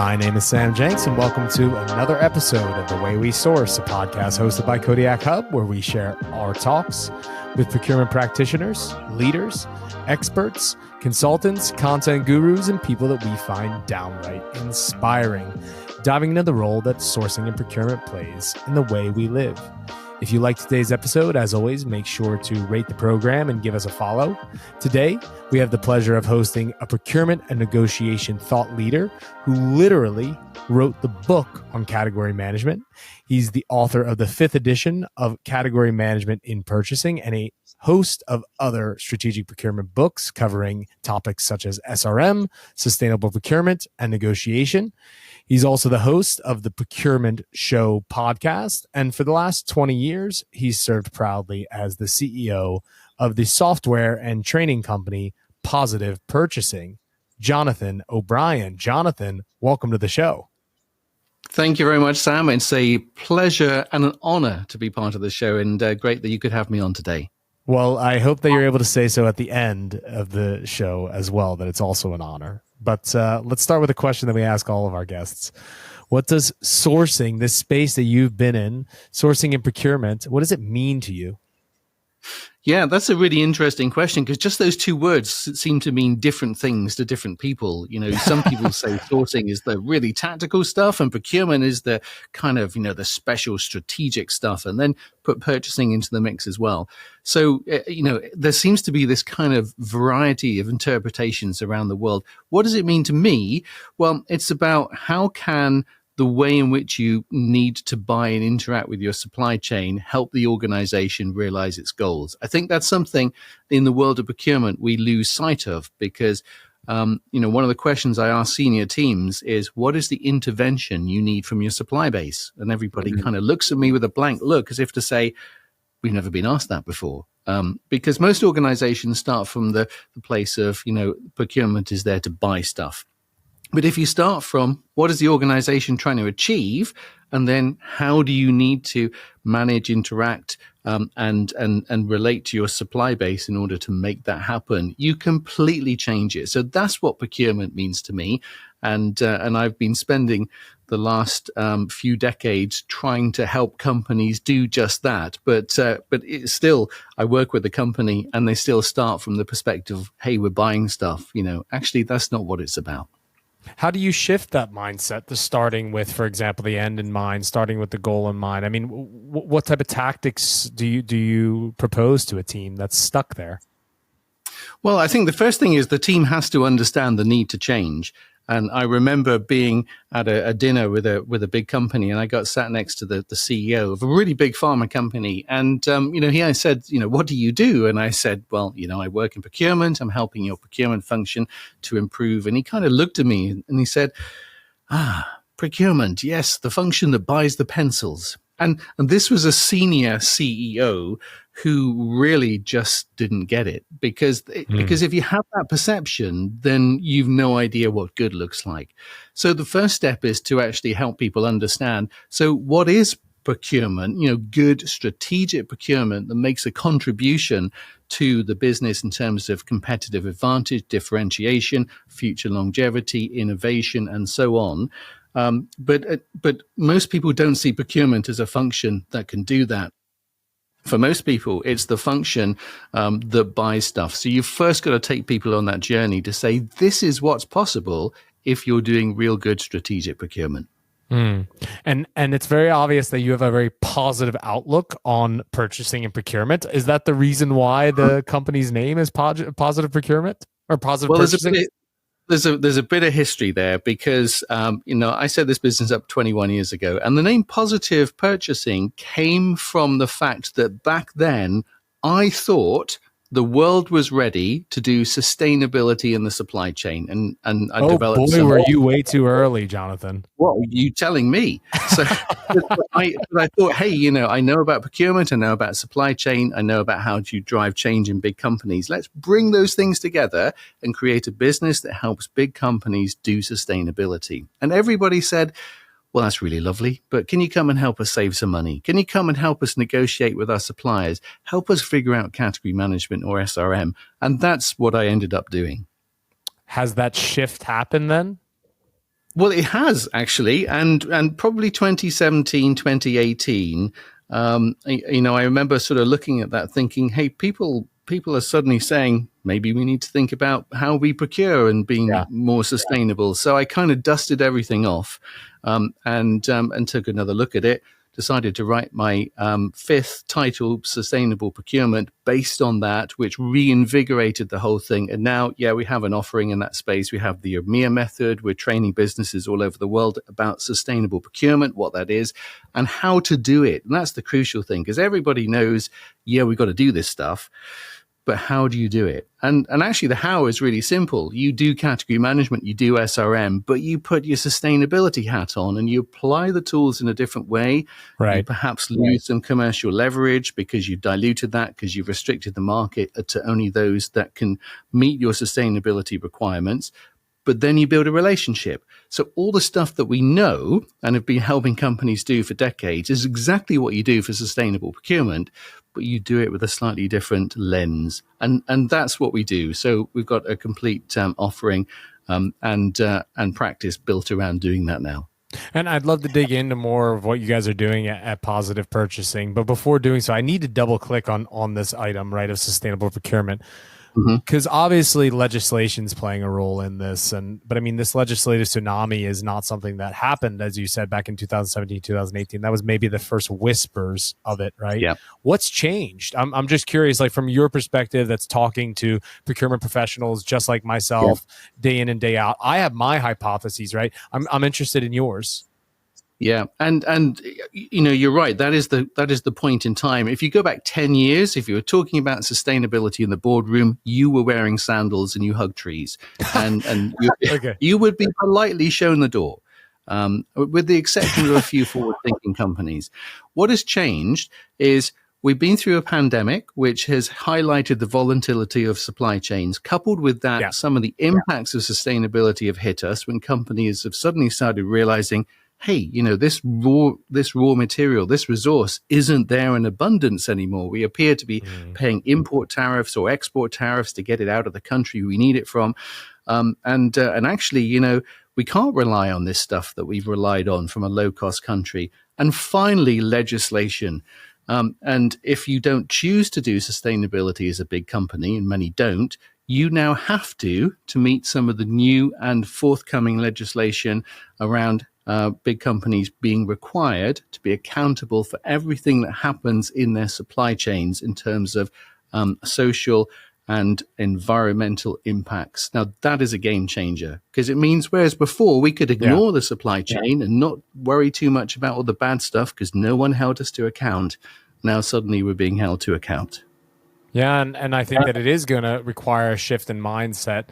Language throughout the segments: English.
My name is Sam Jenks, and welcome to another episode of The Way We Source, a podcast hosted by Kodiak Hub, where we share our talks with procurement practitioners, leaders, experts, consultants, content gurus, and people that we find downright inspiring, diving into the role that sourcing and procurement plays in the way we live. If you like today's episode, as always, make sure to rate the program and give us a follow. Today, we have the pleasure of hosting a procurement and negotiation thought leader who literally wrote the book on category management. He's the author of the 5th edition of Category Management in Purchasing and a host of other strategic procurement books covering topics such as SRM, sustainable procurement, and negotiation. He's also the host of the Procurement Show podcast. And for the last 20 years, he's served proudly as the CEO of the software and training company Positive Purchasing. Jonathan O'Brien. Jonathan, welcome to the show. Thank you very much, Sam. It's a pleasure and an honor to be part of the show, and great that you could have me on today. Well, I hope that you're able to say so at the end of the show as well, that it's also an honor. But let's start with a question that we ask all of our guests. What does sourcing, this space that you've been in, sourcing and procurement, what does it mean to you? Yeah, that's a really interesting question, because just those two words seem to mean different things to different people. You know, some people say sourcing is the really tactical stuff and procurement is the kind of, the special strategic stuff, and then put purchasing into the mix as well. So, there seems to be this kind of variety of interpretations around the world. What does it mean to me? Well, it's about how can the way in which you need to buy and interact with your supply chain help the organization realize its goals. I think that's something in the world of procurement we lose sight of, because one of the questions I ask senior teams is, what is the intervention you need from your supply base? And everybody kind of looks at me with a blank look as if to say, we've never been asked that before. Because most organizations start from the place of, procurement is there to buy stuff. But if you start from what is the organization trying to achieve, and then how do you need to manage, interact, and relate to your supply base in order to make that happen, you completely change it. So that's what procurement means to me, and I've been spending the last few decades trying to help companies do just that. But it's still, I work with the company, and they still start from the perspective of, hey, we're buying stuff. Actually, that's not what it's about. How do you shift that mindset to starting with, for example, the end in mind, starting with the goal in mind? I mean, what type of tactics do you propose to a team that's stuck there? Well, I think the first thing is the team has to understand the need to change. And I remember being at a dinner with a big company, and I got sat next to the CEO of a really big pharma company. And, he said, what do you do? And I said, well, I work in procurement. I'm helping your procurement function to improve. And he kind of looked at me and he said, procurement. Yes, the function that buys the pencils. And this was a senior CEO who really just didn't get it, because if you have that perception, then you've no idea what good looks like. So the first step is to actually help people understand. So what is procurement? Good strategic procurement that makes a contribution to the business in terms of competitive advantage, differentiation, future longevity, innovation, and so on. But most people don't see procurement as a function that can do that. For most people, it's the function that buys stuff. So you've first got to take people on that journey to say, this is what's possible if you're doing real good strategic procurement. And it's very obvious that you have a very positive outlook on purchasing and procurement. Is that the reason why the company's name is Positive Procurement or Positive Purchasing? There's a bit of history there, because, I set this business up 21 years ago, and the name Positive Purchasing came from the fact that back then I thought the world was ready to do sustainability in the supply chain. And I developed. Oh boy, were you way too early, Jonathan. What are you telling me? So I thought, hey, I know about procurement, I know about supply chain, I know about how to drive change in big companies. Let's bring those things together and create a business that helps big companies do sustainability. And everybody said, well, that's really lovely, but can you come and help us save some money? Can you come and help us negotiate with our suppliers? Help us figure out category management or SRM? And that's what I ended up doing. Has that shift happened then? Well, it has actually, and probably 2017, 2018. I remember sort of looking at that, thinking, "Hey, people are suddenly saying maybe we need to think about how we procure and being more sustainable." So I kind of dusted everything off, and took another look at it. Decided to write my fifth title, Sustainable Procurement, based on that, which reinvigorated the whole thing. And now, we have an offering in that space. We have the EMEA method. We're training businesses all over the world about sustainable procurement, what that is, and how to do it. And that's the crucial thing, because everybody knows, we've got to do this stuff. But how do you do it? And actually, the how is really simple. You do category management, you do SRM, but you put your sustainability hat on and you apply the tools in a different way. Right. You perhaps lose some commercial leverage because you've diluted that, because you've restricted the market to only those that can meet your sustainability requirements. But then you build a relationship. So all the stuff that we know and have been helping companies do for decades is exactly what you do for sustainable procurement, but you do it with a slightly different lens. And that's what we do. So we've got a complete offering and practice built around doing that now. And I'd love to dig into more of what you guys are doing at Positive Purchasing. But before doing so, I need to double click on this item, right, of sustainable procurement. Because obviously legislation is playing a role in this. But I mean, this legislative tsunami is not something that happened, as you said, back in 2017, 2018. That was maybe the first whispers of it, right? Yeah. What's changed? I'm just curious, like from your perspective, that's talking to procurement professionals just like myself, day in and day out. I have my hypotheses, right? I'm interested in yours. Yeah, and you're right. That is the point in time. If you go back 10 years, if you were talking about sustainability in the boardroom, you were wearing sandals and you hugged trees, and you would be politely shown the door, with the exception of a few forward-thinking companies. What has changed is we've been through a pandemic, which has highlighted the volatility of supply chains. Coupled with that, some of the impacts of sustainability have hit us when companies have suddenly started realizing, hey, this raw material, this resource isn't there in abundance anymore. We appear to be paying import tariffs or export tariffs to get it out of the country we need it from. And actually, we can't rely on this stuff that we've relied on from a low-cost country. And finally, legislation. And if you don't choose to do sustainability as a big company, and many don't, you now have to meet some of the new and forthcoming legislation around big companies being required to be accountable for everything that happens in their supply chains in terms of social and environmental impacts. Now, that is a game changer, because it means whereas before we could ignore the supply chain and not worry too much about all the bad stuff because no one held us to account, now suddenly we're being held to account. Yeah, and I think that it is going to require a shift in mindset.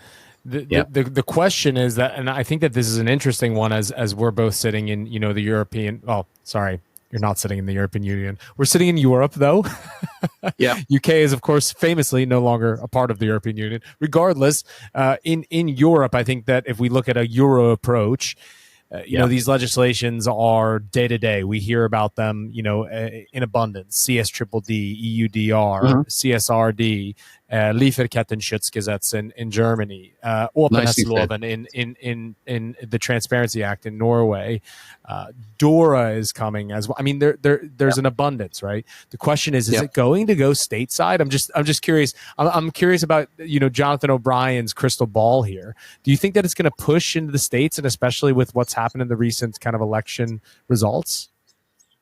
The question is that, and I think that this is an interesting one as we're both sitting in, the European, sorry, you're not sitting in the European Union. We're sitting in Europe, though. UK is, of course, famously no longer a part of the European Union. Regardless, in Europe, I think that if we look at a Euro approach, these legislations are day to day. We hear about them, in abundance. CSDDD, EUDR, CSRD, Lieferkettenschutzgesetz in Germany, Offenhetsloven in the Transparency Act in Norway. DORA is coming as well. I mean, there's an abundance, right? The question is it going to go stateside? I'm just curious. I'm curious about Jonathan O'Brien's crystal ball here. Do you think that it's going to push into the states, and especially with what's happened in the recent kind of election results?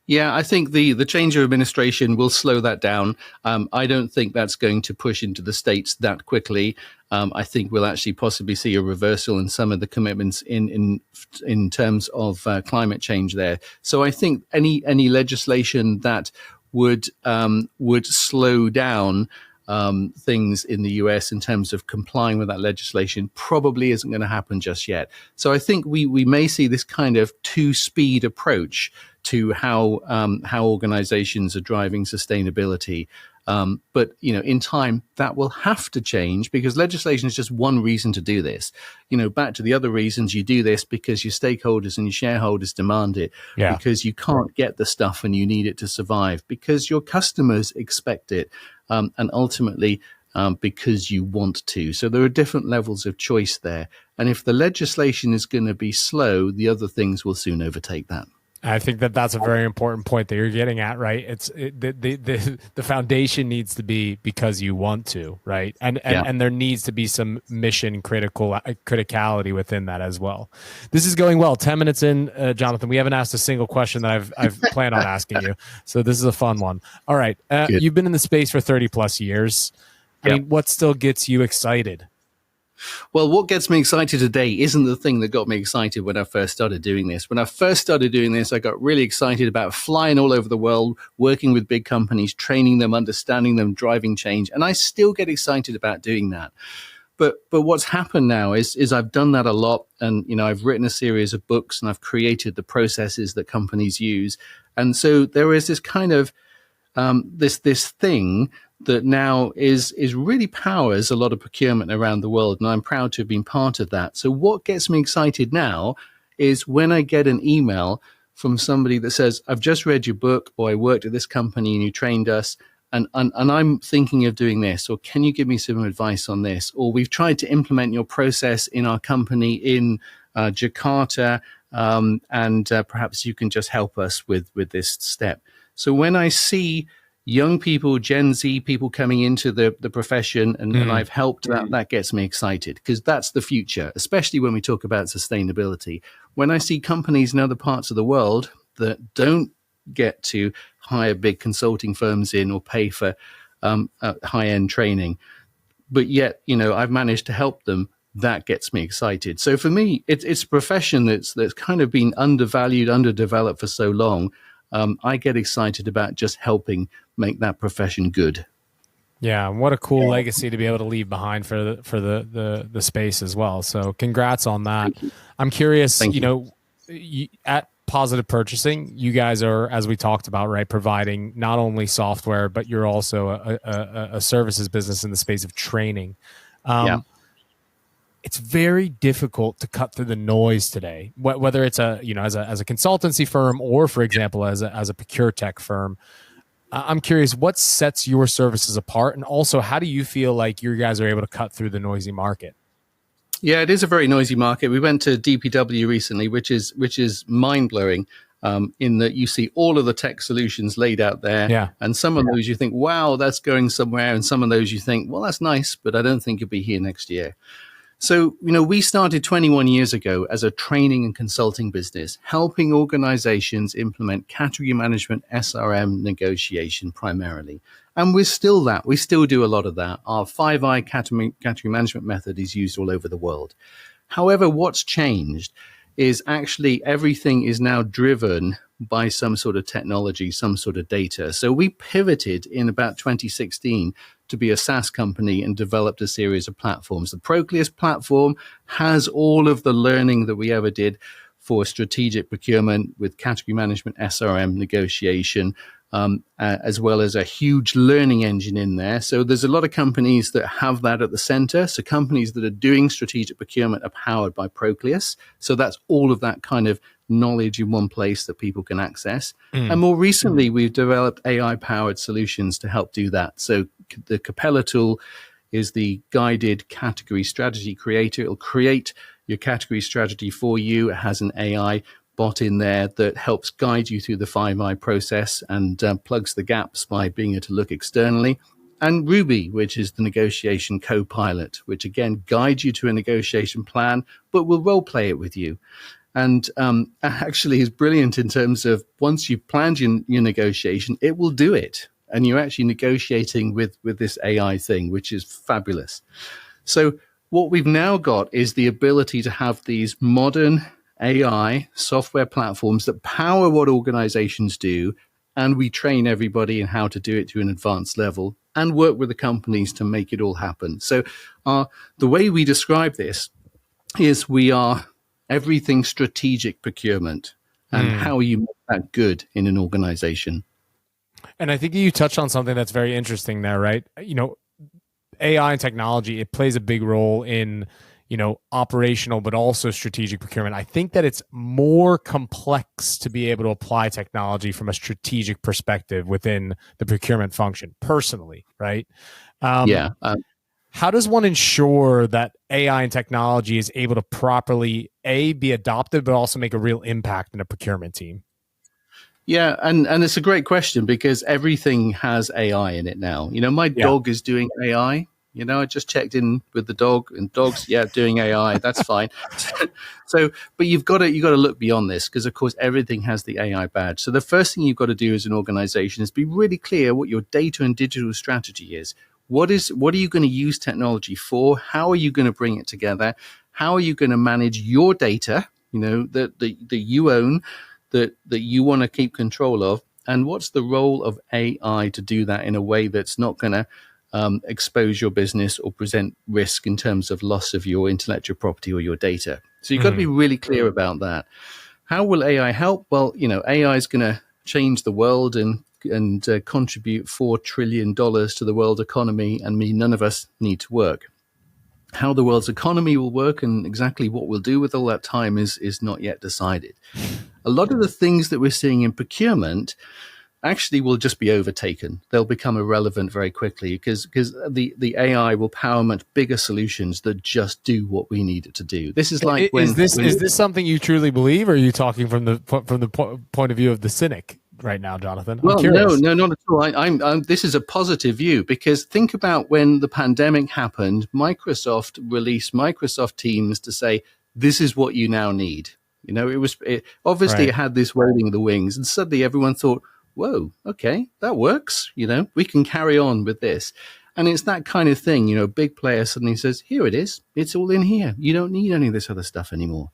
Yeah, I think the change of administration will slow that down. I don't think that's going to push into the states that quickly. I think we'll actually possibly see a reversal in some of the commitments in terms of climate change there. So I think any legislation that would slow down things in the US in terms of complying with that legislation probably isn't going to happen just yet. So I think we may see this kind of two-speed approach to how organizations are driving sustainability. But in time, that will have to change, because legislation is just one reason to do this. Back to the other reasons, you do this because your stakeholders and your shareholders demand it, because you can't get the stuff and you need it to survive, because your customers expect it. And ultimately, because you want to. So there are different levels of choice there. And if the legislation is going to be slow, the other things will soon overtake that. I think that that's a very important point that you're getting at, right? The foundation needs to be because you want to, right? And there needs to be some mission criticality within that as well. This is going well. 10 minutes in, Jonathan. We haven't asked a single question that I've planned on asking you, so this is a fun one. All right, you've been in the space for 30 plus years. I mean, what still gets you excited? Well, what gets me excited today isn't the thing that got me excited when I first started doing this. When I first started doing this, I got really excited about flying all over the world, working with big companies, training them, understanding them, driving change. And I still get excited about doing that. But what's happened now is I've done that a lot. And, I've written a series of books and I've created the processes that companies use. And so there is this kind of this thing that now is really powers a lot of procurement around the world, and I'm proud to have been part of that. So what gets me excited now is when I get an email from somebody that says, I've just read your book, or I worked at this company and you trained us, and I'm thinking of doing this, or can you give me some advice on this? Or we've tried to implement your process in our company in Jakarta, and perhaps you can just help us with this step. So when I see young people, Gen Z people coming into the profession, and I've helped, that gets me excited, because that's the future, especially when we talk about sustainability. When I see companies in other parts of the world that don't get to hire big consulting firms in or pay for high-end training, but yet, I've managed to help them, that gets me excited. So for me, it's a profession that's kind of been undervalued, underdeveloped for so long. I get excited about just helping make that profession good. Yeah, what a cool legacy to be able to leave behind for the space as well. So congrats on that. I'm curious, at Positive Purchasing, you guys are, as we talked about, right, providing not only software, but you're also a services business in the space of training. It's very difficult to cut through the noise today, whether it's as a consultancy firm or, for example, as a ProcureTech firm. I'm curious, what sets your services apart, and also how do you feel like you guys are able to cut through the noisy market? Yeah, it is a very noisy market. We went to DPW recently, which is mind blowing. In that you see all of the tech solutions laid out there, and some of those you think, wow, that's going somewhere, and some of those you think, well, that's nice, but I don't think it'll be here next year. So, we started 21 years ago as a training and consulting business, helping organizations implement category management, SRM negotiation primarily. And we're still that. We still do a lot of that. Our 5I category management method is used all over the world. However, what's changed is actually everything is now driven by some sort of technology, some sort of data. So we pivoted in about 2016 to be a SaaS company and developed a series of platforms. The Procleus platform has all of the learning that we ever did for strategic procurement with category management, SRM negotiation, as well as a huge learning engine in there. So there's a lot of companies that have that at the center. So companies that are doing strategic procurement are powered by Procleus. So that's all of that kind of knowledge in one place that people can access. And more recently, we've developed AI-powered solutions to help do that. So the Capella tool is the guided category strategy creator. It'll create your category strategy for you. It has an AI bot in there that helps guide you through the 5I process and plugs the gaps by being able to look externally. And Ruby, which is the negotiation co-pilot, which again guides you to a negotiation plan, but will role play it with you. And actually is brilliant in terms of once you've planned your negotiation, it will do it. And you're actually negotiating with this AI thing, which is fabulous. So what we've now got is the ability to have these modern AI software platforms that power what organizations do, and we train everybody in how to do it to an advanced level and work with the companies to make it all happen. So the way we describe this is we are everything strategic procurement and how you make that good in an organization. And I think you touched on something that's very interesting there, right? AI and technology, it plays a big role in operational, but also strategic procurement. I think that it's more complex to be able to apply technology from a strategic perspective within the procurement function personally, right? Yeah. How does one ensure that AI and technology is able to properly be adopted, but also make a real impact in a procurement team? Yeah, and it's a great question because everything has AI in it now. My dog is doing AI. I just checked in with the dog, and dogs, doing AI. That's fine. But you've got to look beyond this because, of course, everything has the AI badge. So the first thing you've got to do as an organization is be really clear what your data and digital strategy is. What are you going to use technology for? How are you going to bring it together? How are you going to manage your data? That you own, that you want to keep control of, and what's the role of AI to do that in a way that's not going to expose your business or present risk in terms of loss of your intellectual property or your data. So you've got to be really clear about that. How will AI help? Well, AI is going to change the world and contribute $4 trillion to the world economy and mean none of us need to work. How the world's economy will work and exactly what we'll do with all that time is not yet decided. A lot of the things that we're seeing in procurement actually will just be overtaken. They'll become irrelevant very quickly because the AI will power much bigger solutions that just do what we need it to do. This is like is this something you truly believe, or are you talking from the point of view of the cynic right now, Jonathan? Well, no, not at all. I'm this is a positive view because think about when the pandemic happened, Microsoft released Microsoft Teams to say, this is what you now need. It had this waiting in the wings, and suddenly everyone thought, whoa, okay, that works. We can carry on with this. And it's that kind of thing, a big player suddenly says, here it is. It's all in here. You don't need any of this other stuff anymore.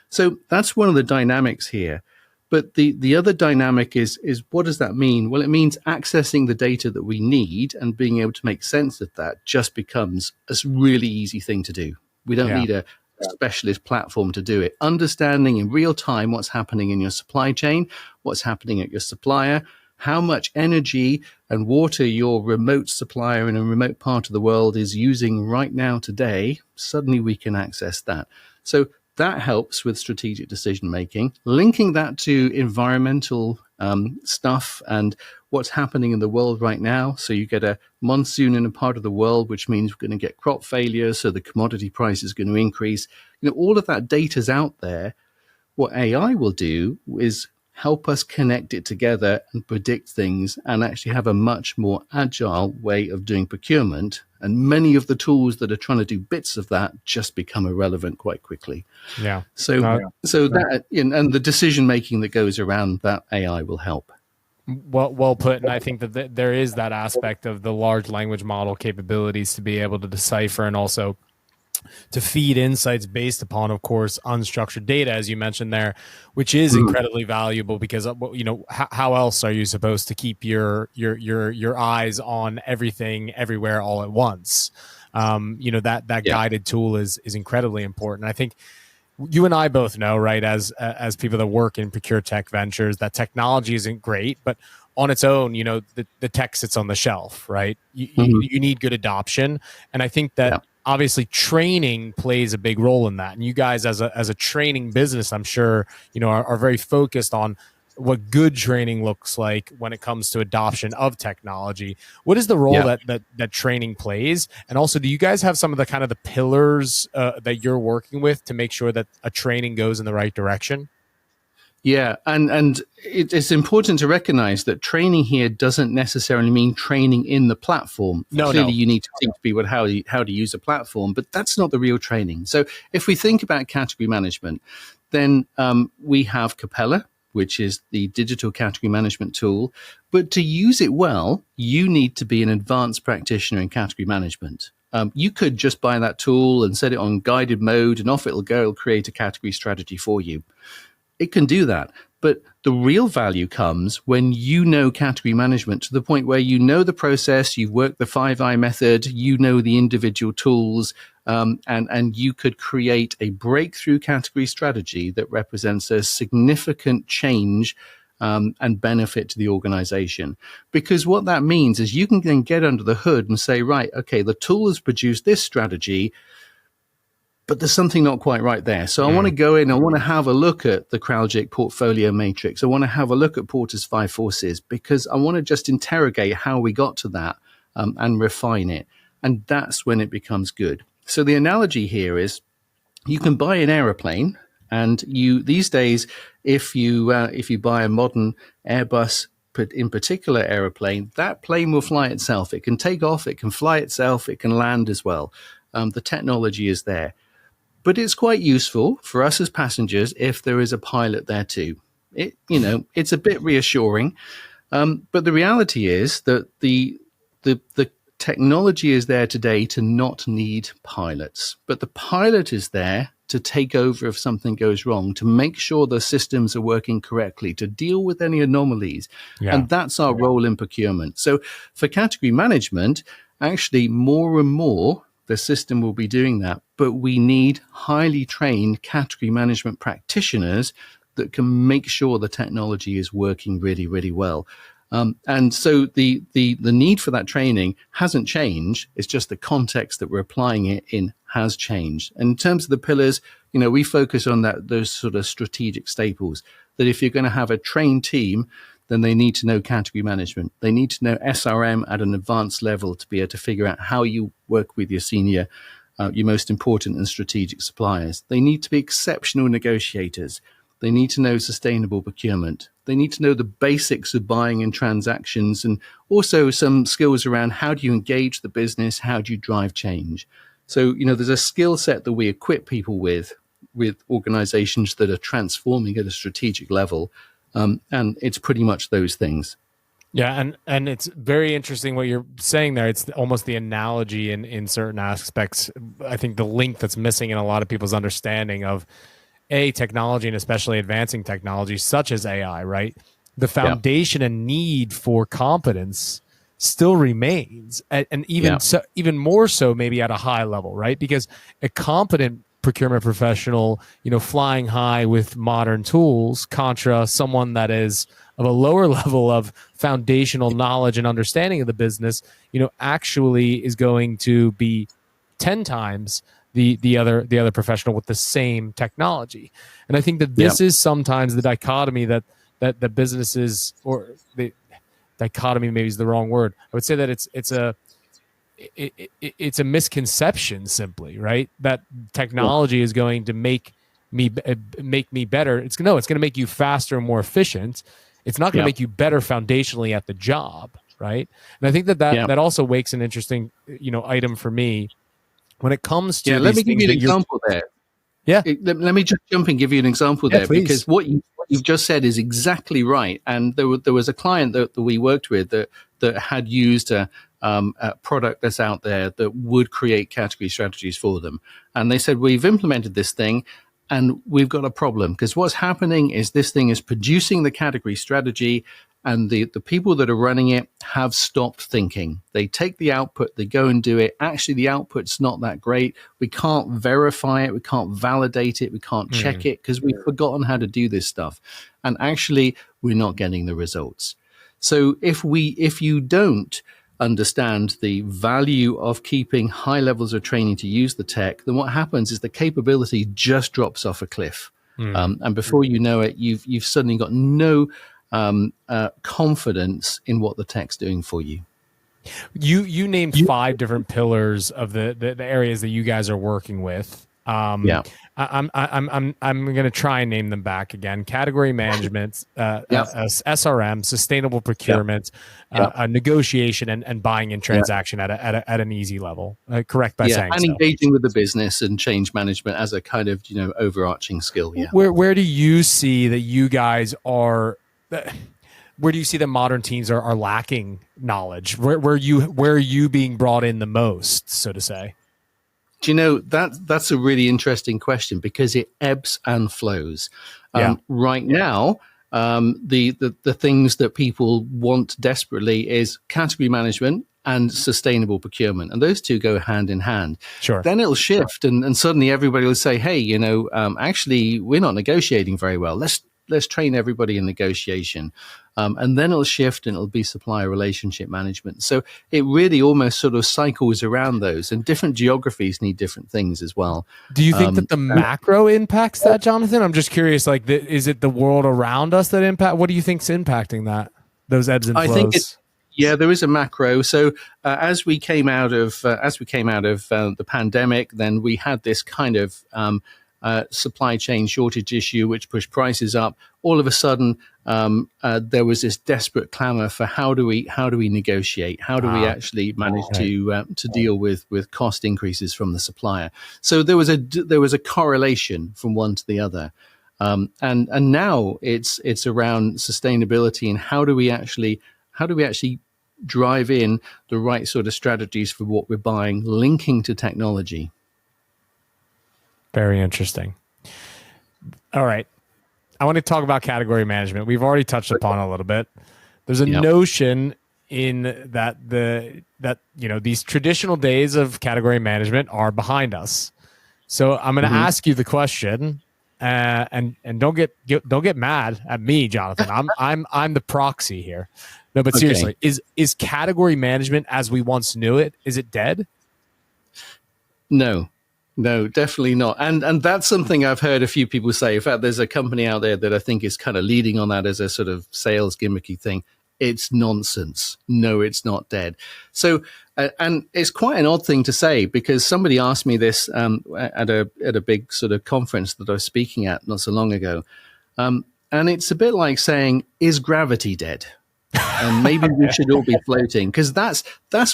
So that's one of the dynamics here. But the other dynamic is what does that mean? Well, it means accessing the data that we need and being able to make sense of that just becomes a really easy thing to do. We don't need a specialist platform to do it. Understanding in real time what's happening in your supply chain, what's happening at your supplier, how much energy and water your remote supplier in a remote part of the world is using right now today, suddenly we can access that. So that helps with strategic decision making, linking that to environmental stuff and what's happening in the world right now. So you get a monsoon in a part of the world, which means we're going to get crop failure. So the commodity price is going to increase. All of that data's out there. What AI will do is help us connect it together and predict things and actually have a much more agile way of doing procurement. And many of the tools that are trying to do bits of that just become irrelevant quite quickly. Yeah. So that and the decision making that goes around that AI will help. Well put. And I think that there is that aspect of the large language model capabilities to be able to decipher and also to feed insights based upon, of course, unstructured data, as you mentioned there, which is incredibly valuable because, how else are you supposed to keep your eyes on everything everywhere all at once? That guided tool is incredibly important. I think you and I both know, right, as people that work in ProcureTech ventures, that technology isn't great, but on its own, the tech sits on the shelf, right? You need good adoption. And I think that obviously training plays a big role in that. And you guys as a training business, I'm sure, are very focused on what good training looks like when it comes to adoption of technology. What is the role that training plays? And also, do you guys have some of the kind of the pillars that you're working with to make sure that a training goes in the right direction? Yeah, and it's important to recognize that training here doesn't necessarily mean training in the platform. Clearly, you need to teach people how to use a platform, but that's not the real training. So if we think about category management, then we have Capella, which is the digital category management tool. But to use it well, you need to be an advanced practitioner in category management. You could just buy that tool and set it on guided mode, and off it'll go. It'll create a category strategy for you. It can do that. But the real value comes when you know category management to the point where you know the process, you've worked the 5I method, you know the individual tools, and you could create a breakthrough category strategy that represents a significant change and benefit to the organization. Because what that means is you can then get under the hood and say, right, okay, the tool has produced this strategy, but there's something not quite right there. So I want to go in, I want to have a look at the CrowdJig portfolio matrix. I want to have a look at Porter's 5 forces because I want to just interrogate how we got to that and refine it. And that's when it becomes good. So the analogy here is you can buy an aeroplane, and these days, if you buy a modern Airbus, in particular aeroplane, that plane will fly itself. It can take off, it can fly itself, it can land as well. The technology is there. But it's quite useful for us as passengers if there is a pilot there too. It's a bit reassuring. But the reality is that the technology is there today to not need pilots. But the pilot is there to take over if something goes wrong, to make sure the systems are working correctly, to deal with any anomalies. Yeah. And that's our role in procurement. So for category management, actually more and more, the system will be doing that. But we need highly trained category management practitioners that can make sure the technology is working really, really well. And so the need for that training hasn't changed. It's just the context that we're applying it in has changed. And in terms of the pillars, we focus on those sort of strategic staples, that if you're going to have a trained team, then they need to know category management. They need to know SRM at an advanced level to be able to figure out how you work with your senior, your most important and strategic suppliers. They need to be exceptional negotiators. They need to know sustainable procurement. They need to know the basics of buying and transactions, and also some skills around how do you engage the business, how do you drive change. So, there's a skill set that we equip people with organizations that are transforming at a strategic level. And it's pretty much those things. Yeah, and it's very interesting what you're saying there. It's almost the analogy in certain aspects. I think the link that's missing in a lot of people's understanding of technology, and especially advancing technology such as AI, right? The foundation and need for competence still remains, and even more so maybe at a high level, right? Because a competent procurement professional, flying high with modern tools, contra someone that is of a lower level of foundational knowledge and understanding of the business, actually is going to be 10 times the other professional with the same technology. And I think that this is sometimes the dichotomy that the businesses, or the dichotomy maybe is the wrong word. I would say that it's a misconception simply, right? That technology is going to make me better. It's going to make you faster and more efficient. It's not going to make you better foundationally at the job, right? And I think that also wakes an interesting, item for me when it comes to. Let me give you an example there. Yeah. Let me just jump and give you an example there, please. Because what you've just said is exactly right. And there was a client that we worked with that had used a product that's out there that would create category strategies for them. And they said, we've implemented this thing and we've got a problem, because what's happening is this thing is producing the category strategy, and the people that are running it have stopped thinking. They take the output, they go and do it. Actually, the output's not that great. We can't verify it. We can't validate it. We can't check it because we've forgotten how to do this stuff. And actually, we're not getting the results. So if you don't understand the value of keeping high levels of training to use the tech, then what happens is the capability just drops off a cliff. And before you know it, you've suddenly got no confidence in what the tech's doing for you. You named 5 different pillars of the areas that you guys are working with. I'm going to try and name them back again: category management, SRM, sustainable procurement, negotiation, and buying and transaction at an easy level. Correct by saying and so. Engaging with the business and change management as a kind of overarching skill. Yeah. Where do you see that you guys are? Where do you see that modern teams are lacking knowledge? Where are you being brought in the most, so to say? Do you know, that's a really interesting question, because it ebbs and flows. Right now, the things that people want desperately is category management and sustainable procurement, and those two go hand in hand. Sure. Then it'll shift, and suddenly everybody will say, "Hey, actually, we're not negotiating very well. Let's train everybody in negotiation." And then it'll shift and it'll be supplier relationship management. So it really almost sort of cycles around those, and different geographies need different things as well. Do you think that the macro impacts that, Jonathan? I'm just curious, is it the world around us that what do you think's impacting that, those ebbs and flows? Yeah, there is a macro. So as we came out of the pandemic, then we had this kind of supply chain shortage issue, which pushed prices up. All of a sudden, there was this desperate clamor for how do we negotiate? How do we actually manage to deal with cost increases from the supplier? So there was a correlation from one to the other. And now it's around sustainability and how do we actually drive in the right sort of strategies for what we're buying, linking to technology. Very interesting. All right. I want to talk about category management. We've already touched upon it a little bit. There's a notion in that these traditional days of category management are behind us. So I'm going to ask you the question, and don't get mad at me, Jonathan. I'm the proxy here. No, but seriously, is category management as we once knew it, is it dead? No, definitely not. And that's something I've heard a few people say. In fact, there's a company out there that I think is kind of leading on that as a sort of sales gimmicky thing. It's nonsense. No, it's not dead. So, and it's quite an odd thing to say because somebody asked me this at a big sort of conference that I was speaking at not so long ago. And it's a bit like saying, is gravity dead? And maybe we should all be floating, because that's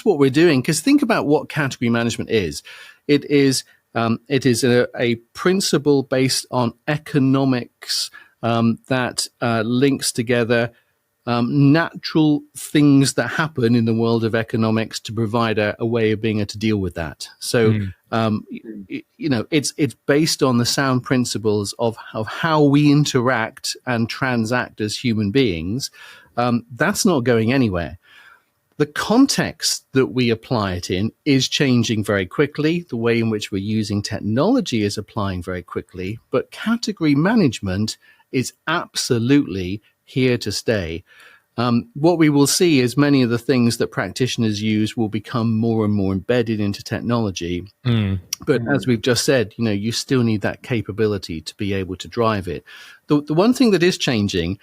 what we're doing. Because think about what category management is. It is a principle based on economics that links together natural things that happen in the world of economics to provide a way of being able to deal with that. So, it's based on the sound principles of how we interact and transact as human beings. That's not going anywhere. The context that we apply it in is changing very quickly. The way in which we're using technology is applying very quickly, but category management is absolutely here to stay. What we will see is many of the things that practitioners use will become more and more embedded into technology. But as we've just said, you still need that capability to be able to drive it. The one thing that is changing,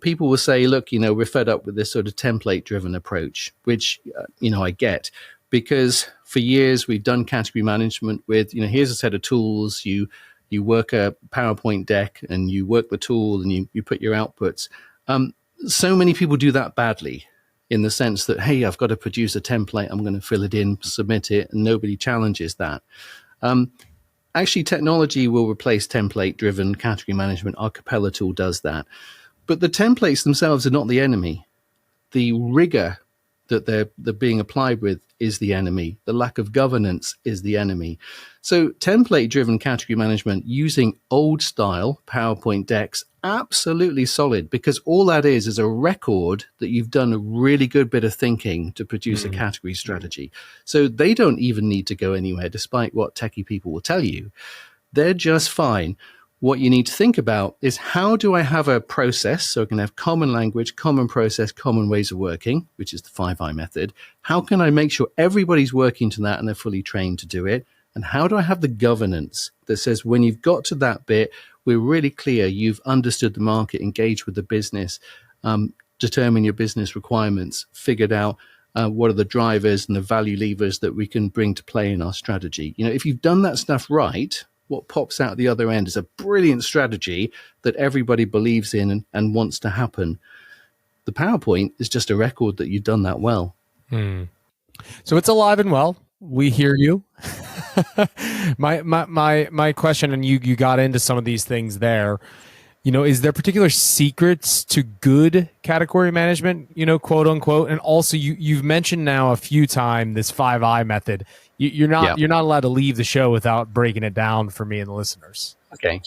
people will say, look, we're fed up with this sort of template-driven approach, which, I get, because for years we've done category management with, here's a set of tools, you work a PowerPoint deck and you work the tool and you put your outputs. So many people do that badly in the sense that, hey, I've got to produce a template, I'm going to fill it in, submit it, and nobody challenges that. Actually, technology will replace template-driven category management. Our Capella tool does that. But the templates themselves are not the enemy. The rigor that they're being applied with is the enemy. The lack of governance is the enemy. So template-driven category management using old-style PowerPoint decks, absolutely solid, because all that is a record that you've done a really good bit of thinking to produce a category strategy. So they don't even need to go anywhere, despite what techie people will tell you. They're just fine. What you need to think about is, how do I have a process so I can have common language, common process, common ways of working, which is the 5I method. How can I make sure everybody's working to that and they're fully trained to do it? And how do I have the governance that says, when you've got to that bit, we're really clear, you've understood the market, engaged with the business, determined your business requirements, figured out what are the drivers and the value levers that we can bring to play in our strategy. If you've done that stuff right, what pops out the other end is a brilliant strategy that everybody believes in and wants to happen. The PowerPoint is just a record that you've done that well. So it's alive and well. We hear you. My question, and you got into some of these things there. Is there particular secrets to good category management, quote unquote? And also you've mentioned now a few times this 5I method. You're not allowed to leave the show without breaking it down for me and the listeners. Okay.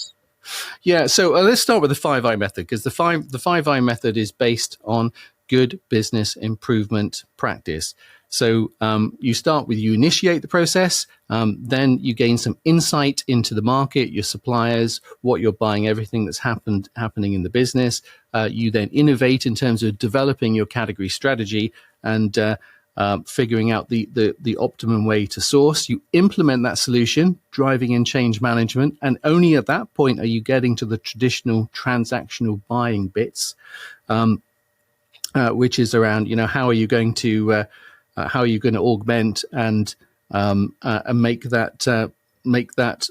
Yeah. So let's start with the 5I method, because the 5I method is based on good business improvement practice. So you initiate the process, then you gain some insight into the market, your suppliers, what you're buying, everything that's happening in the business. You then innovate in terms of developing your category strategy and figuring out the optimum way to source. You implement that solution, driving in change management, and only at that point are you getting to the traditional transactional buying bits. which is around, how are you going to augment and make that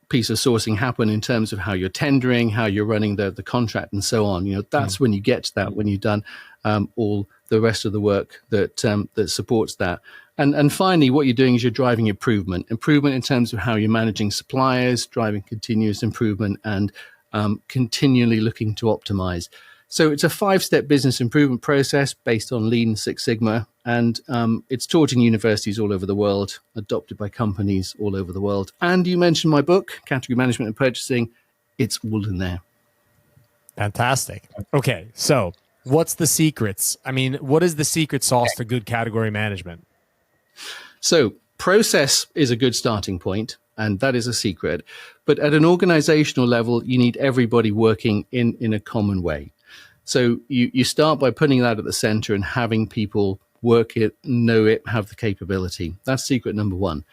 piece of sourcing happen in terms of how you're tendering, how you're running the contract, and so on. That's when you get to that, when you've done all the rest of the work that supports that. And finally, what you're doing is you're driving improvement in terms of how you're managing suppliers, driving continuous improvement, and continually looking to optimize. So it's a 5-step business improvement process based on Lean Six Sigma, and it's taught in universities all over the world, adopted by companies all over the world. And you mentioned my book, Category Management and Purchasing. It's all in there. Fantastic. Okay, so what's the secrets? I mean, what is the secret sauce to good category management? So process is a good starting point, and that is a secret. But at an organizational level, you need everybody working in a common way. So you start by putting that at the center and having people work it, know it, have the capability. That's secret number 1.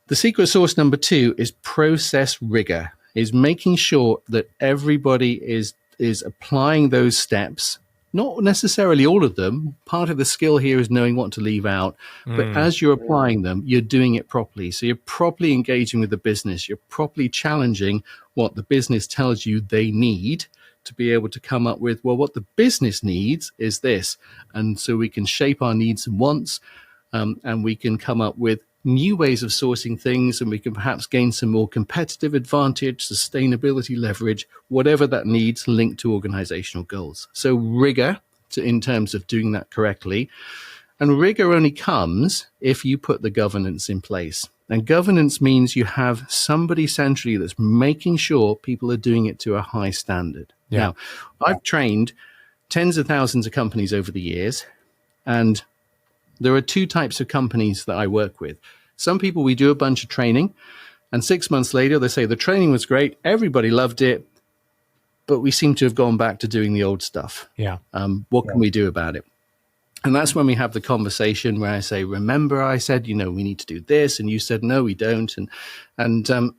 The secret sauce number 2 is process rigor, is making sure that everybody is applying those steps. Not necessarily all of them. Part of the skill here is knowing what to leave out. But as you're applying them, you're doing it properly. So you're properly engaging with the business. You're properly challenging what the business tells you they need to be able to come up with, well, what the business needs is this. And so we can shape our needs and wants, and we can come up with new ways of sourcing things, and we can perhaps gain some more competitive advantage, sustainability leverage, whatever that needs linked to organizational goals. So rigor in terms of doing that correctly. And rigor only comes if you put the governance in place. And governance means you have somebody centrally that's making sure people are doing it to a high standard. Yeah. Now, I've trained tens of thousands of companies over the years, and there are 2 types of companies that I work with. Some people, we do a bunch of training, and 6 months later, they say the training was great, everybody loved it, but we seem to have gone back to doing the old stuff. Yeah. What can we do about it? And that's when we have the conversation where I say, remember, I said, we need to do this, and you said, no, we don't. And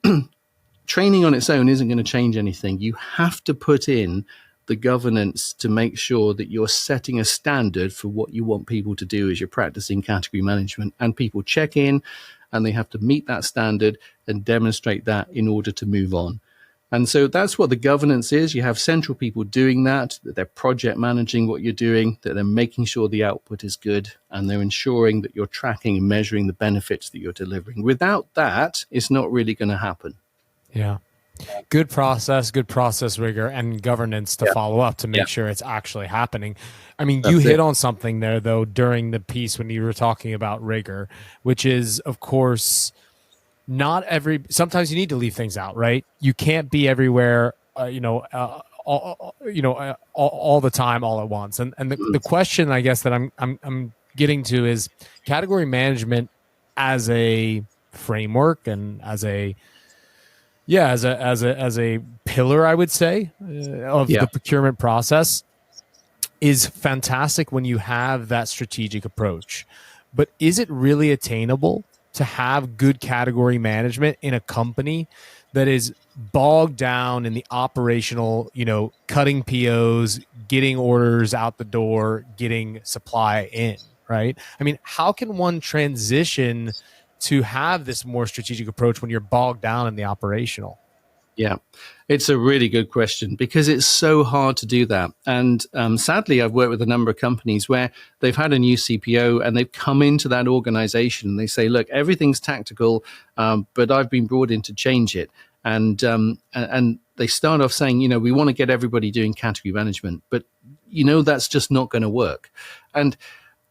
training on its own isn't going to change anything. You have to put in the governance to make sure that you're setting a standard for what you want people to do as you're practicing category management, and people check in and they have to meet that standard and demonstrate that in order to move on. And so that's what the governance is. You have central people doing that they're project managing what you're doing, that they're making sure the output is good, and they're ensuring that you're tracking and measuring the benefits that you're delivering. Without that, it's not really going to happen. Yeah. Good process rigor, and governance to follow up to make sure it's actually happening. I mean, you hit on something there, though, during the piece when you were talking about rigor, which is, of course, sometimes you need to leave things out, right? You can't be everywhere, all the time, all at once. And the question, I guess, that I'm getting to is category management as a framework and as a pillar, I would say, of the procurement process is fantastic when you have that strategic approach. But is it really attainable to have good category management in a company that is bogged down in the operational, cutting POs, getting orders out the door, getting supply in, right? I mean, how can one transition to have this more strategic approach when you're bogged down in the operational? Yeah, it's a really good question because it's so hard to do that. And sadly, I've worked with a number of companies where they've had a new CPO and they've come into that organization and they say, look, everything's tactical, but I've been brought in to change it. And they start off saying, we want to get everybody doing category management, but that's just not going to work. And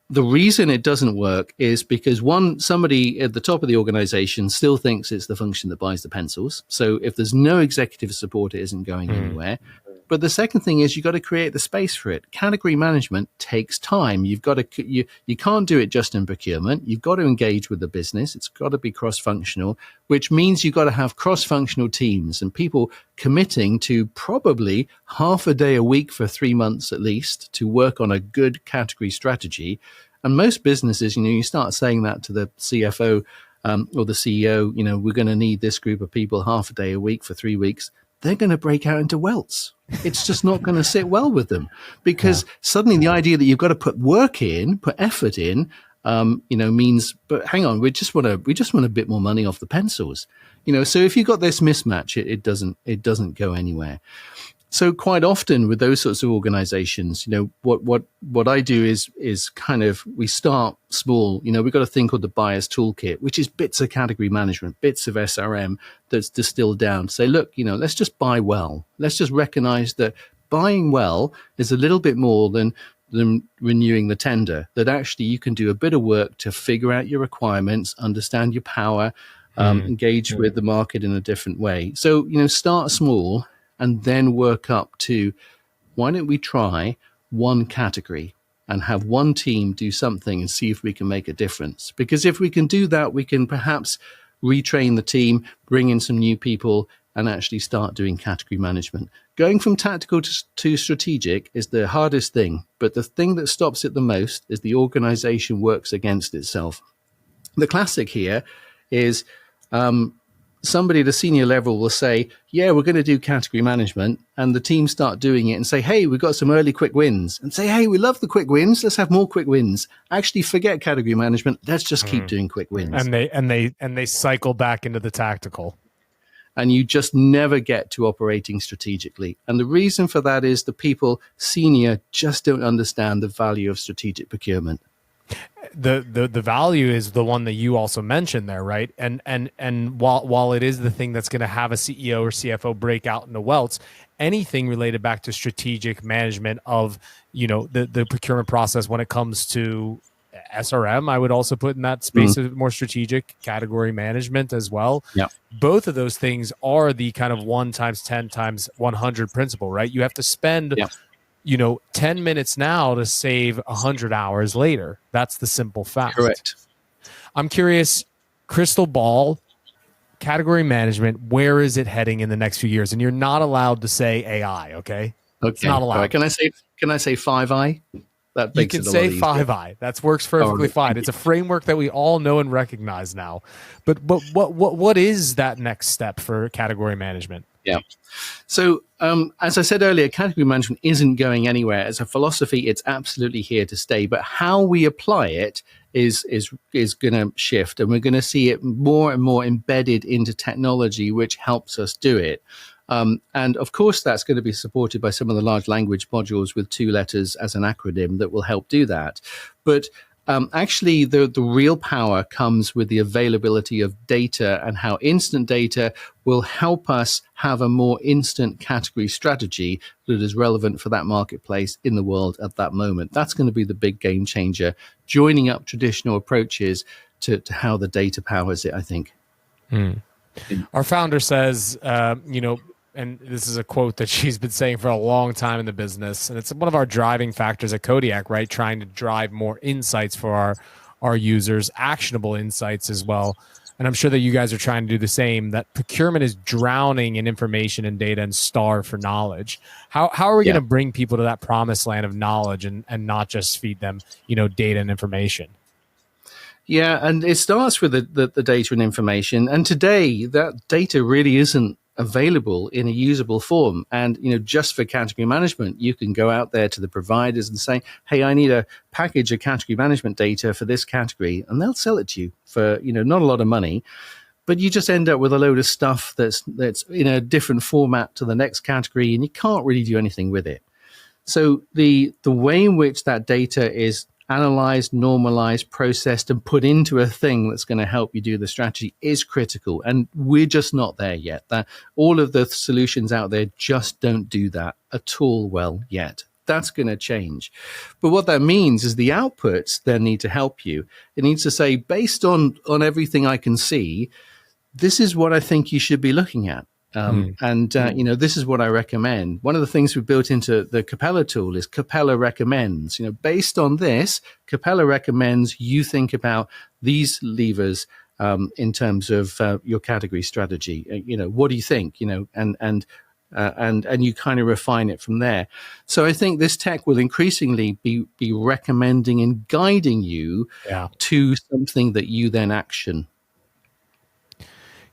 the reason it doesn't work is because somebody at the top of the organization still thinks it's the function that buys the pencils. So if there's no executive support, it isn't going anywhere. But the second thing is you've got to create the space for it. Category management takes time. You've got to, you can't do it just in procurement. You've got to engage with the business. It's got to be cross-functional, which means you've got to have cross-functional teams and people committing to probably half a day a week for 3 months at least to work on a good category strategy. And most businesses, you start saying that to the CFO or the CEO, we're going to need this group of people half a day a week for 3 weeks. they're going to break out into welts. It's just not going to sit well with them, because suddenly the idea that you've got to put work in, put effort in, means, but hang on, we just want a bit more money off the pencils. So if you've got this mismatch, it doesn't go anywhere. So quite often with those sorts of organizations, what I do is kind of, we start small. We've got a thing called the buyer's toolkit, which is bits of category management, bits of SRM that's distilled down. Say, look, let's just buy well. Let's just recognize that buying well is a little bit more than renewing the tender, that actually you can do a bit of work to figure out your requirements, understand your power, engage with the market in a different way. So, start small and then work up to, why don't we try one category and have one team do something and see if we can make a difference? Because if we can do that, we can perhaps retrain the team, bring in some new people, and actually start doing category management. Going from tactical to strategic is the hardest thing, but the thing that stops it the most is the organization works against itself. The classic here is somebody at a senior level will say, yeah, we're going to do category management, and the team start doing it and say, hey, we've got some early quick wins, and say, hey, we love the quick wins, let's have more quick wins. Actually forget category management, let's just keep doing quick wins. And they cycle back into the tactical. And you just never get to operating strategically. And the reason for that is the people senior just don't understand the value of strategic procurement. The value is the one that you also mentioned there, right? And while it is the thing that's going to have a CEO or CFO break out into welts, anything related back to strategic management of the procurement process when it comes to SRM, I would also put in that space of more strategic category management as well. Yeah. Both of those things are the kind of 1 times 10 times 100 principle, right? You have to spend 10 minutes now to save 100 hours later. That's the simple fact. Correct. I'm curious, crystal ball, category management, where is it heading in the next few years? And you're not allowed to say AI, okay? It's not allowed. Right. Can I say 5I? That you can say 5I. That works perfectly fine. It's a framework that we all know and recognize now. But what is that next step for category management? Yeah. So as I said earlier, category management isn't going anywhere. As a philosophy, it's absolutely here to stay. But how we apply it is going to shift, and we're going to see it more and more embedded into technology, which helps us do it. And of course, that's going to be supported by some of the large language modules with 2 letters as an acronym that will help do that. But actually, the real power comes with the availability of data, and how instant data will help us have a more instant category strategy that is relevant for that marketplace in the world at that moment. That's going to be the big game changer, joining up traditional approaches to how the data powers it, I think. Our founder says, and this is a quote that she's been saying for a long time in the business, and it's one of our driving factors at Kodiak, right? Trying to drive more insights for our users, actionable insights as well. And I'm sure that you guys are trying to do the same, that procurement is drowning in information and data and starve for knowledge. How are we going to bring people to that promised land of knowledge and not just feed them, data and information? Yeah, and it starts with the data and information. And today, that data really isn't available in a usable form. And, just for category management, you can go out there to the providers and say, hey, I need a package of category management data for this category. And they'll sell it to you for, not a lot of money. But you just end up with a load of stuff that's in a different format to the next category, and you can't really do anything with it. So the way in which that data is analyzed, normalized, processed, and put into a thing that's going to help you do the strategy is critical. And we're just not there yet. That all of the solutions out there just don't do that at all well yet. That's going to change. But what that means is the outputs then need to help you. It needs to say, based on everything I can see, this is what I think you should be looking at. This is what I recommend. One of the things we built into the Capella tool is Capella recommends. Based on this, Capella recommends you think about these levers in terms of your category strategy. What do you think? And you kind of refine it from there. So I think this tech will increasingly be recommending and guiding you to something that you then action.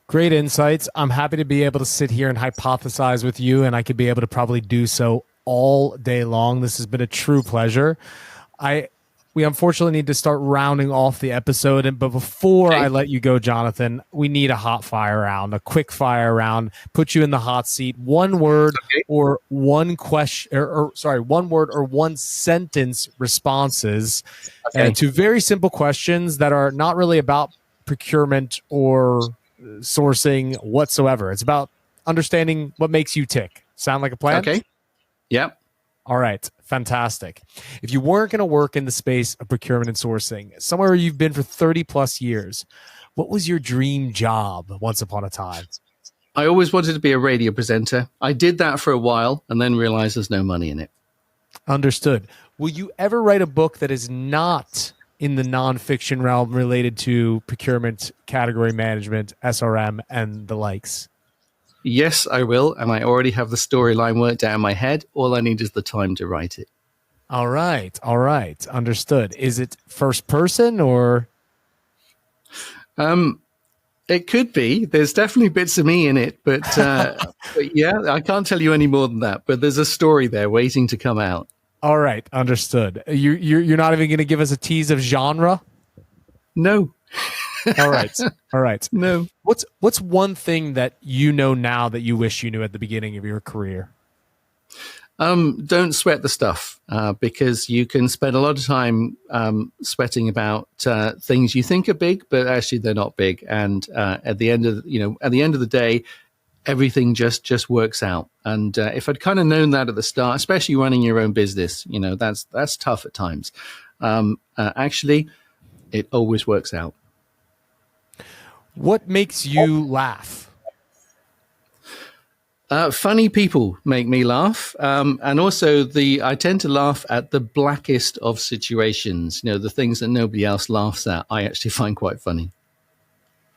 Great insights. I'm happy to be able to sit here and hypothesize with you, and I could be able to probably do so all day long. This has been a true pleasure. We unfortunately need to start rounding off the episode, but before I let you go, Jonathan, we need a hot fire round, a quick fire round. Put you in the hot seat. One word or one question, one word or one sentence responses to very simple questions that are not really about procurement or sourcing whatsoever. It's about understanding what makes you tick. Sound like a plan? Okay. Yep. All right. Fantastic. If you weren't going to work in the space of procurement and sourcing, somewhere you've been for 30 plus years, what was your dream job once upon a time? I always wanted to be a radio presenter. I did that for a while and then realized there's no money in it. Understood. Will you ever write a book that is not in the nonfiction realm related to procurement, category management, SRM, and the likes? Yes, I will. And I already have the storyline worked out in my head. All I need is the time to write it. All right. Understood. Is it first person or? It could be. There's definitely bits of me in it, but yeah, I can't tell you any more than that. But there's a story there waiting to come out. All right. Understood. You're not even going to give us a tease of genre? No. All right. No. What's one thing that you know now that you wish you knew at the beginning of your career? Don't sweat the stuff because you can spend a lot of time sweating about things you think are big, but actually they're not big. And at the end of the day, everything just works out. And if I'd kind of known that at the start, especially running your own business, that's tough at times. Actually, it always works out. What makes you laugh? Funny people make me laugh. And also I tend to laugh at the blackest of situations, the things that nobody else laughs at, I actually find quite funny.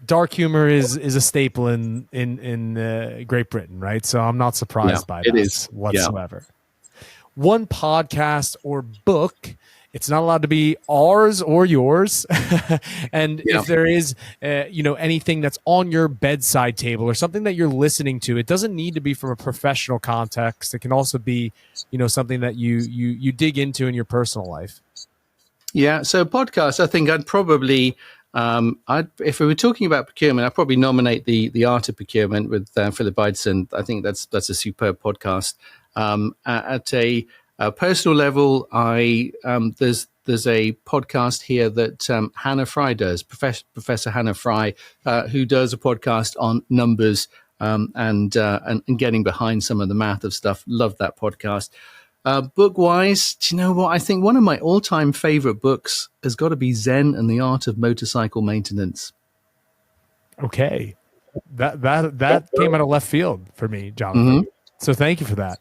Dark humor is a staple in Great Britain, right? So I'm not surprised by that whatsoever. Yeah. One podcast or book, it's not allowed to be ours or yours. And if there is, anything that's on your bedside table or something that you're listening to, it doesn't need to be from a professional context. It can also be, something that you dig into in your personal life. Yeah. So podcasts, I think I'd probably, if we were talking about procurement, I'd probably nominate the Art of Procurement with Philip Ideson. I think that's a superb podcast. At a personal level, there's a podcast here that Hannah Fry does, Professor Hannah Fry, who does a podcast on numbers and getting behind some of the math of stuff. Love that podcast. Book-wise, do you know what? I think one of my all-time favorite books has got to be Zen and the Art of Motorcycle Maintenance. Okay, that came out of left field for me, Jonathan. Mm-hmm. So thank you for that.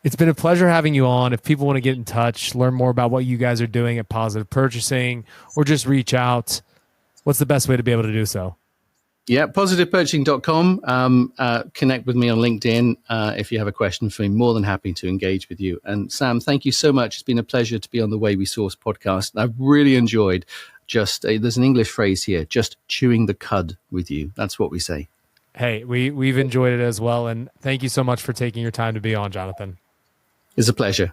It's been a pleasure having you on. If people want to get in touch, learn more about what you guys are doing at Positive Purchasing, or just reach out, what's the best way to be able to do so? Yeah, positivepurchasing.com. Connect with me on LinkedIn if you have a question for me. More than happy to engage with you. And Sam, thank you so much. It's been a pleasure to be on the Way We Source podcast. I've really enjoyed there's an English phrase here, just chewing the cud with you. That's what we say. Hey, we've enjoyed it as well. And thank you so much for taking your time to be on, Jonathan. It's a pleasure.